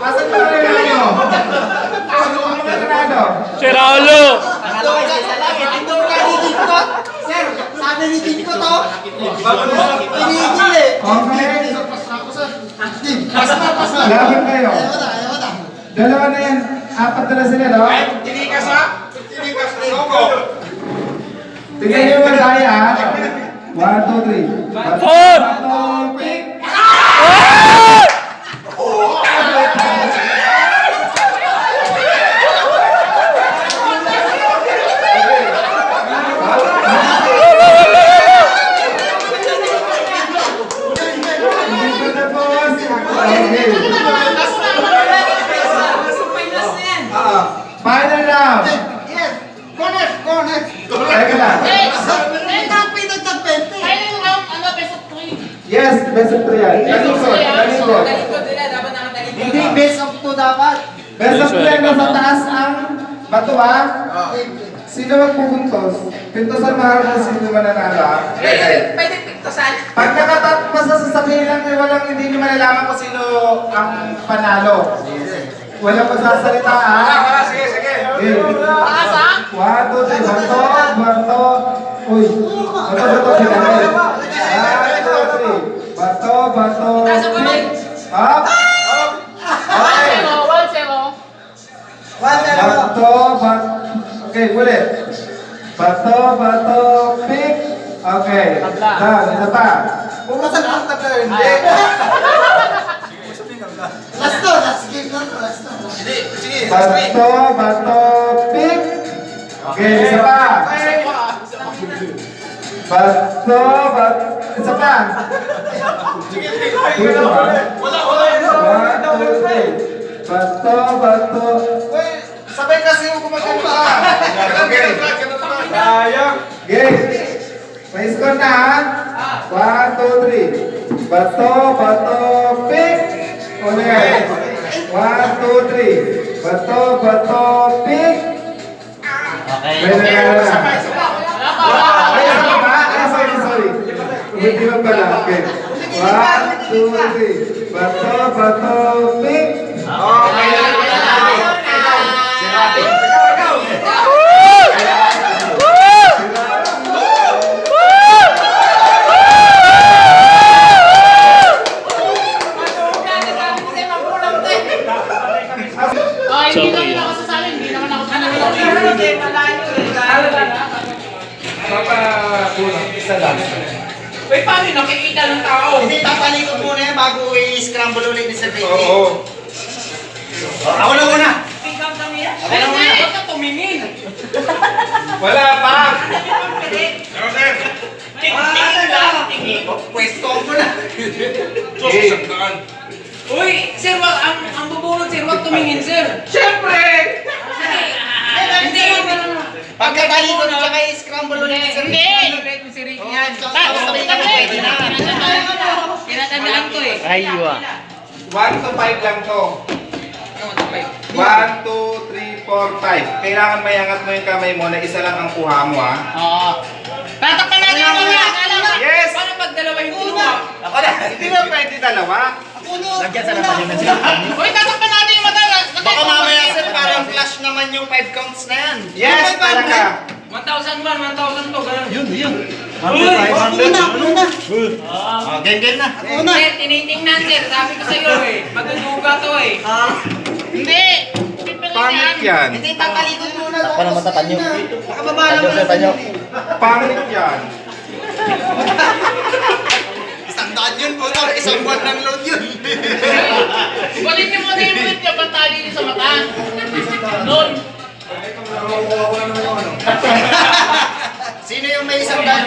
Asan ba rin nyo? Ano ang mga nanalo? Si Raulo! Sir, sabi ni Tim ko to. Pinigil eh. Okay. Laban kayo. Dalawa na yan. Apat na sila, no? Tinikas ha? Tinikas na logo. Tingnan nyo yung daya, ha? 1, 2, 3. Four! Pick! Final round. Yes. Corner. Teka lang. Yes, best of 3 yan. Talikod. Hindi, best of 2 dapat. Best of 3 yan, nasa taas ang bato, ha? Sino magpupuntos? Pintosan mahal kung sino mananalo, ha? Pwede piktosan. Pag nakatapos sa sasabihin lang, walang hindi nyo malalaman kung sino ang panalo. Walang magsasalita, ha? Wala, sige. Okay. 1, 2, 3, bato. Uy, bato, sinanay. 1, 2, 3. Bato. Taas ang kamay. Up. Okay. 1-0. Bato. Okay, ulit. Bato, pick. Okay. Done. Isa pa. Pumasan ang tabla. Hindi. Last game na to. Sige. Bato, pick. Okay, isa pa. Bato. Isa pa. Wala. 1, 2, 3. Bato. Uy, sabay kasi yung gumaganda. Ganun naman. Sayang. Okay. May score na, ha? 1, 2, 3. Bato, pick. Ulit. 1, 2, 3. Bato, pick. Okay. May nangyari na. Ay, ano ba? Ay, sorry. Hindi ba pala? Okay. 1, 2, 3. Bato, pick. Okay. Hindi naman ako sasali. Hindi naman ako Isa lang. Uy, paano nakikita ng tao? Hindi, tapalikod muna yan bago i-scramble ulit ni Sir Ricky. Oo. Ako na muna. Tingkang kami yan. Hindi, huwag ka tumingin. Wala pa. Tingin lang, tingin. Pwesto ko na. Diyos, isang daan. Uy, sir, wag ang bubunod, sir, wag tumingin, sir. Siyempre! Hindi. Pagkatalikod tsaka i-scramble ulit ni Sir Hindi. Ricky. Si Ricky yan. Tinatandaan ko eh. Aywa. 1 to 5 lang to. 1, 2, 3, 4, 5. Kailangan mayangat mo yung kamay mo na isa lang ang kuha mo, ha? Oo. Tatakpan natin yung mga. Yes! Paano pag dalawa yung kinuha? Ako na. Hindi na pwede dalawa. Lagyan sa naman yun na siya. Uy, tatakpan natin yung mata. Baka mamaya Sir parang flash naman yung 5 counts na yan. Yes, talaga. 1,001, 1,002, ganun. Yun. Uy! Una. Game na. Sir, tinitingnan, sir. Sabi ko sa'yo eh. Maduduga to eh. Hindi! Pangit yan. Hindi, tatalikod muna. Takpan ang mata, tanyo. Nakababa Tanyo, naman. sir, tanyo. Pangit yan. Isang daan yun po. Isang buwan ng load yun. Kunin niyo muna yung ulit niya. Pantali niyo sa mata. Doon. Sino yung may isang daan?